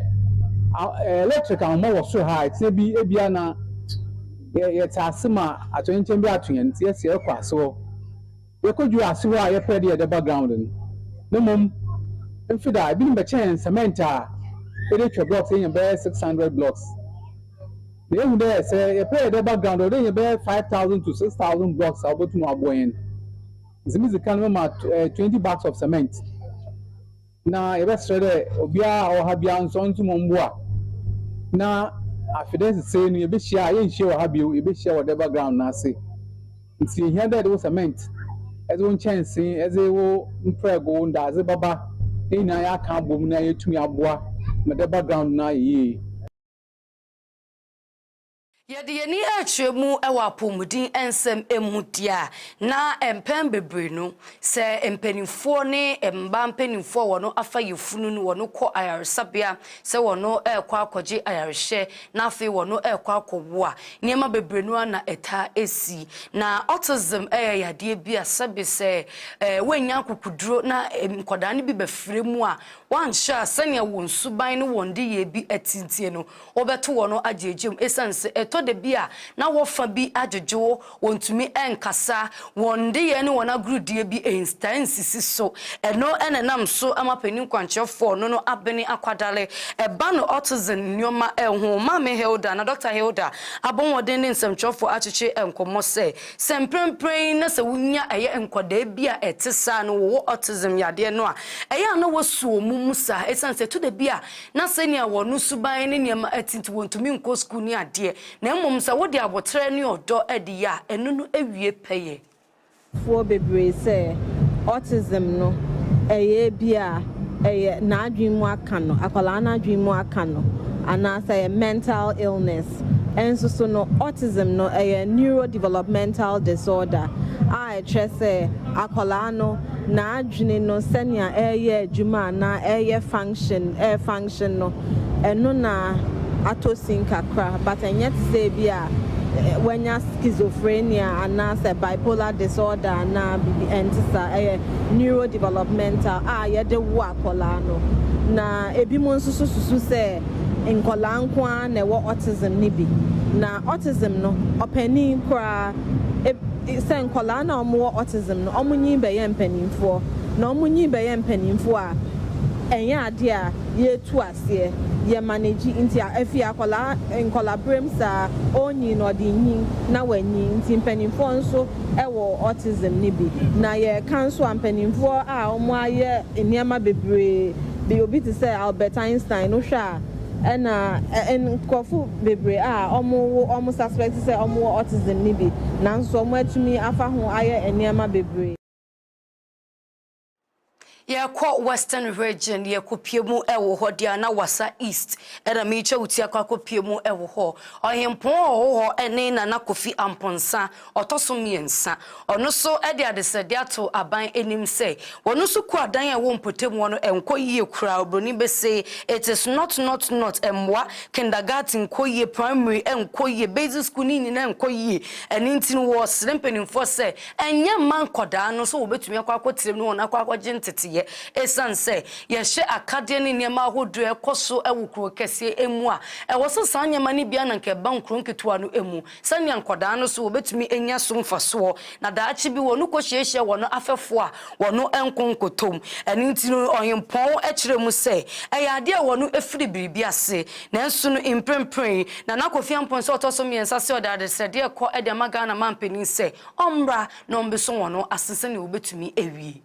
electrical mo wo so ha ti bi ebia na ye tasema atwenchen bi atwen ti ese ekwa so we could you ask why you pay the background no mum if that been the chance cement it blocks in your 600 blocks they would there say you pay the background or then you bear 5,000 to 6,000 blocks about to aboyin the music can 20 bags of cement now you best ready obia or habia so nto momboa na afidence say you be share you share habio you be share what the background na say it's here that was cement as one chance as they will imprego and as a baba in I can't boom na to me aboa na the background na ye Yedi yeni achemu ewa apomudin ensem emudia na empem bebre no se empenimfo ne emba mpenimfo wono afa yefunu no wono kọ ayaresabia se wono ekwa akọje ayareshe na afi wono ekwa akọwo a niema bebre no na eta esi na autism yade bia sabe se wenya kokuduro na nkoda ne bi befre mu a wansha sene wonsuban no wonde ye bi atintie no obeto wono ajejem esanse de bia na wofa bi ajejo wontumi enkasa wonde ye ne wona grudie bi instances so eno enenam so amapenin kwanchefo no abeni akwadale eba no autism nyoma ehwo mame Hilda na Dr. Hilda abonwode ne nsemchofo achiche enkomo se semprempren na se wunya eye enkoda bia etesa no wo autism yade no a eye na wosuo mumusa esanse to de bia na se ne wonu suban ne niam atinti wontumi nko school ni ade na mmom sa wodi abotre ne odo edi ya enu no ewie peye fo bebre se autism no eye bia eye na adwin mu aka no akwala na adwin mu aka no ana say mental illness enso so no autism no eye neurodevelopmental disorder I say akwala no na adwin no senia eye adwuma na eye function no eno na atosin kakra but yet say bia when you schizophrenia and now say bipolar disorder na entisa neurodevelopmental ye de wakola no na ebi mo nsusu say nkola nkwa na wo autism ni bi na autism no opani kra say nkola na omo autism no omunyi be ye mpanimfo na omunyi be ye mpanimfo a enya ade a ye tu ase ye manage inti afi akola nkola bremsa onyi no de nyin na wanyi inti mpanimfo nso ewo autism ni bi na ye kanso mpanimfo a omo aye eniama bebre be obi to say Albert Einstein no hwa ena enkofu bebre a omo suspect say omo autism ni bi nanso omo atumi afa ho aye eniama bebre ye kwa Western region ye kopiemu ewo ho dia na wasa east era meche utia kwa kopiemu ewo ho ohempo ho ene na Kofi Amponsa otosomiensa ono so ede adesede ato aban enim say wono so ku adan e wo mpotemu no enko yie kura obroni be say it is not emwa kindergarten ko yie primary enko yie basic school ni na enko yie ene ntin wo srempenim for say enye man koda no so obetumi akwa akotirem no na akwa agentete esanse ye hye akade ne niema ahodo ekoso ewukro kese emu a ewoso sanyema ne bia na nke bankro nketua no emu sanya nkoda no so obetumi enya so mfaso na daachi bi wonu kohyiehye wono afefo a wono enkonkotom eni ntino ohempon ekiremu se eyade a wono efiri biribi ase na enso no imprempren na Kofi Amponsa otoso miensa se odade sede ekọ ede magana mampeni se ombra no mbeso wono asese ne obetumi ewie.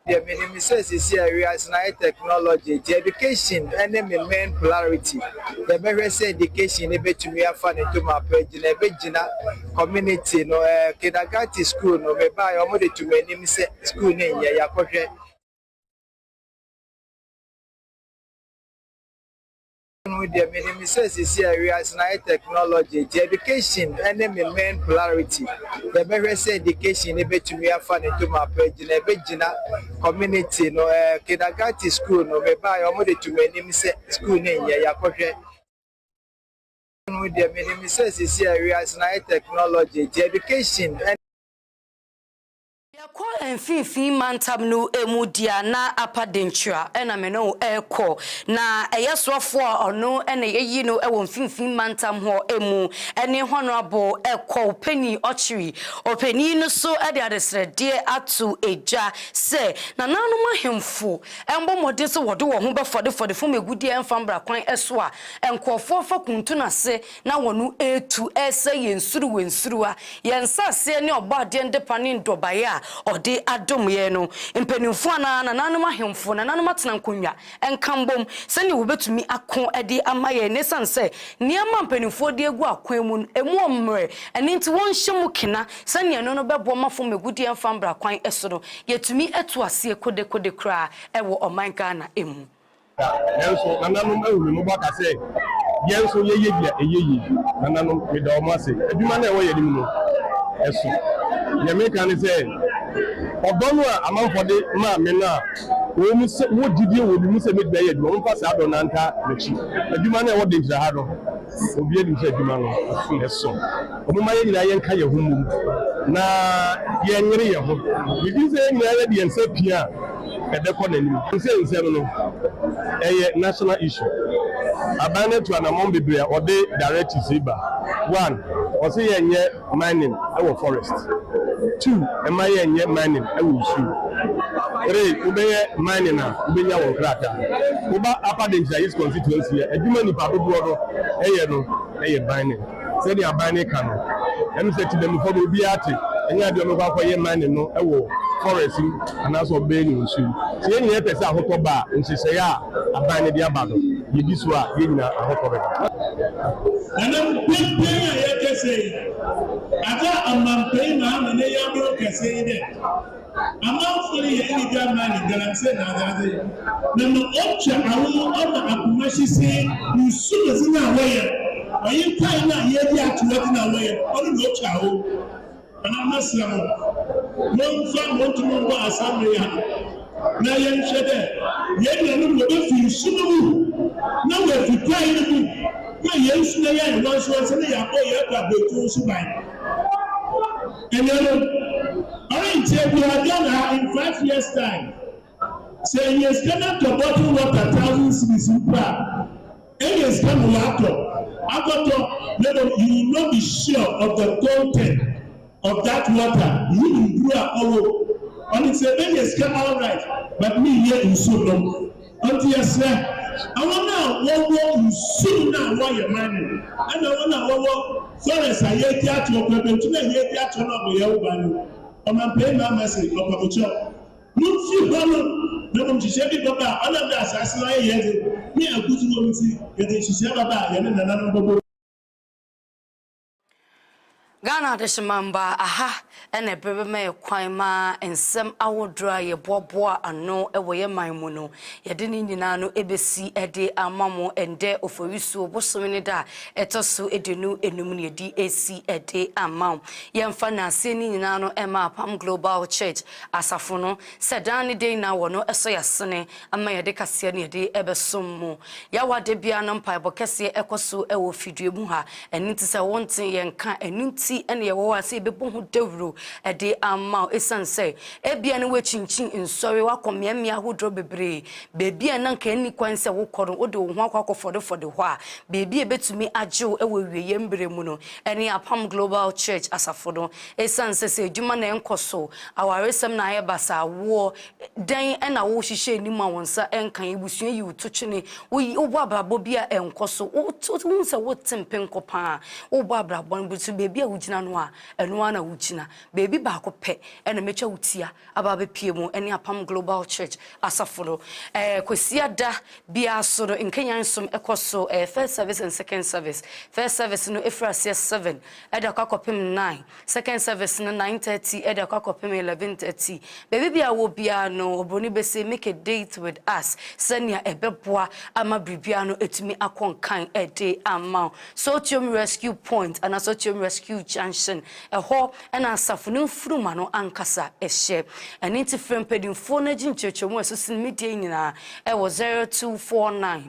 The minimization area is now technology, the education, and the main polarity. The very say education, able to me a fan into my page, in a community, no kindergarten school, no me buy or mother to me school name, ya project. With the minimization area is now technology, the education, and the main polarity. The very say education, able to me a fan into my page, in a community, no kindergarten school, no me buy or mother to me school name, ya project. With the minimization area is now technology, the education, and kwa enfinfin mantam no emudia na apadentua ena me no eko na eyesofo ono ena yeyi no ewo enfinfin mantam ho emu ene honorable eko openi ochiri openi no so ade adesrede atu eja se na nanu mahemfo embo mode so wode wo ho befode fom egudi enfambra kwan eso a enkofo fa kuntu na se na wonu etu ese yensuruwa yensa se ne obade ndepane ndobaya ode adom ye no mpanimfo na nananum ahemfo na nananum atena nkonwa enkambom se ne wobetumi akon ade amaye ne sanse niam mpanimfo de egu akwan mu emu omre ene nti won hyemu kena se ne no bebo mafo megudi enfambra kwan eso no yetumi etu ase kode kra ewo oman Ghana emu nananum ehumi mo baka se yɛn nso yɛyɛ bia ɛyɛ yi nananom meda ɔmo ase adwuma no a ɛwɔ yɛ nim no ɛso yɛ meka ne sɛ ɔdɔ no a amanfɔde maa me no a wɔn sɛ wɔdidie wɔ mu sɛ mede bɛyɛ adwuma wɔmfa saa dɔ nanta n'akyi adwuma no a ɛwɔ de nkyerɛ ha no obi anim sɛ adwuma no ɛso ɔmoma yɛ nyinaa yɛnka yɛ ho mum na yɛnyere yɛ ho medi sɛ yɛ nyinaa yɛde yɛn nsa pia a ɛbɛkɔ n'anim sɛ nsɛm no ɛyɛ national issue aban no to anammɔn bebree a ɔde directives ba 1 ɔsɛ yɛnyɛ mining ɛwɔ forest 2 ɛma yɛnyɛ mining ɛwɔ nsuo 3 wobɛyɛ mining a wobɛnya wɔ nkrataa woba upper Denkyira constituency adwuma nipa dodoɔ no ɛyɛ mining sɛdeɛ aban no ka no ɛno sɛ tibamufo no obiara te ɛnyɛ adeɛ ɔmɛkɔ akɔyɛ mining no ɛwɔ forest anaasɛ ɔbɛyɛ ne nsuo sɛ yɛn nyinaa pɛ sɛ ahotɔ ba a nhyehyɛeɛ a aban no de aba no yɛdi so a yɛn nyinaa ahotɔ bɛba ɛnam pɛmpɛn a yɛkɛsɛ yi ada amampɛn na ama ne yɛ aboro kɛsɛ yi dɛ amanfo no yɛ illegal mining galamsey na adade na ma ɔtwa awo ɔma akoma hyese nsu bɛsi na wɔyɛ ɔyɛ kwan na yɛdi atoa na wɔyɛ ɔno na ɔtwa awo ana masra mo momfa montomo mbɔ asamble ya na yɛnhwɛ dɛ yɛn no wɔbɛfi nsu no mu na wɔafi kwan no mu na yɛn nsu no yɛ ɛwɔ nso sɛ ne yɛabɔ yɛakɔ abɛtu nso ban ɛnɛ no ɔrenkyɛ biara in 5 years time sɛ ɛyɛ sika na tɔ bottle water 1,000 cedis mpa ɛyɛ sika no wɔatɔ akɔtɔ na you will not be sure of the content of that water you will do on its a very scam all right but me here in Sodom until yes I want to soon now why your money and I want to forest I hear that to open to hear that to know your value on my pay my message of a job no few no one to share it about all of that assassin I hear me a good woman see that she said about and another Ghana de shimamba aha ene bebe me kwan ma ensem awodra ye boaboa ano ewo ye man mu no ye de ni nyina no ebesi ede amamo ende oforisu obosome da etoso edenu enum ne di esi ede amam ye mfa na ase ni nyina no ema Apam Global Church asafo no sedan de na wo no eso yasene ama ye de kase ne de ebesom mu ya wade bia no mpa bokese ekoso ewo fidue mu ha eni ti se wonten ye nka eni ene ye wo ase be bo hu dawro ede amma esan say ebia ne we chinchin nsori wakomiamia hodro bebre bebia na nka ni kwan se wo koro wo de wo ho akofode fode ho a bebia betumi agyew ewo wieye mbre mu no ene Apam Global Church asafo no esan say se adwuma na enkoso awaresem na aye basa wo dan ena wo hihye ni ma wonsa enkan ibusua yi utotwene wo bo abrabo bia enkoso wo se wo tempen kopa wo bo abrabo butu bebia wugina no a eno na wugina bebi ba ko pe ena mecha wutia aba be pie mu ene Apam Global Church asaforo kwesia da bia so no nkenyan som ekoso first service and second service first service no efrase 7 eda kwakopem 9 second service no 9:30 eda kwakopem 11:30 bebi bia wo bia no obroni be say make a date with us senia ebeboa ama bribia no etumi akonkan ede ama so tiom rescue point and so tiom rescue junction ho na asafunu furuma no ankasa ehye eni ti frem pedinfo na ginchechemu asosin media nyina wo 0249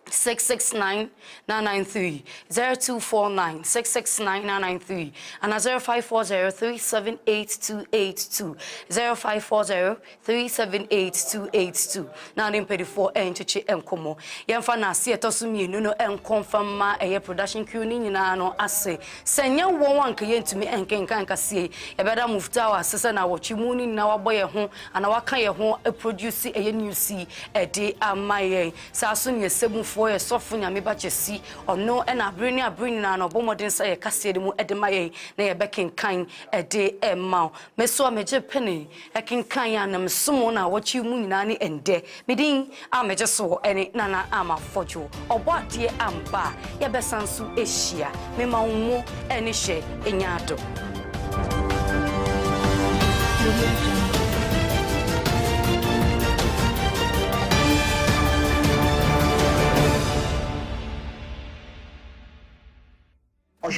669-993 0249-669-993 and 0540-378-282 0540-378-282 now in 34 enchiche enkomo yemfa na ase etoso mienu no enkonfam ma eye production crew ni nyina no ase senya won wanka yentumi enkenkan kase yebeda mufta wa sese na wochimu ni na waboye ho ana waka ye ho produce eye news ede amaye sa so ne sebu for ye sofu nyame ba chesi ono na abrini na no bomodin sa ye kase de mu edemaye na ye bekenkan ede emma meso ameje pene ekenkan ya na msomo na wachi mu nyina ne ende medin ameje so ene nana ama Fordjour obade amba ye besansu ehia mema wo ene hye enyado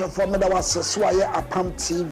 ahwɛfoɔ meda wase so ayɛ Apam TV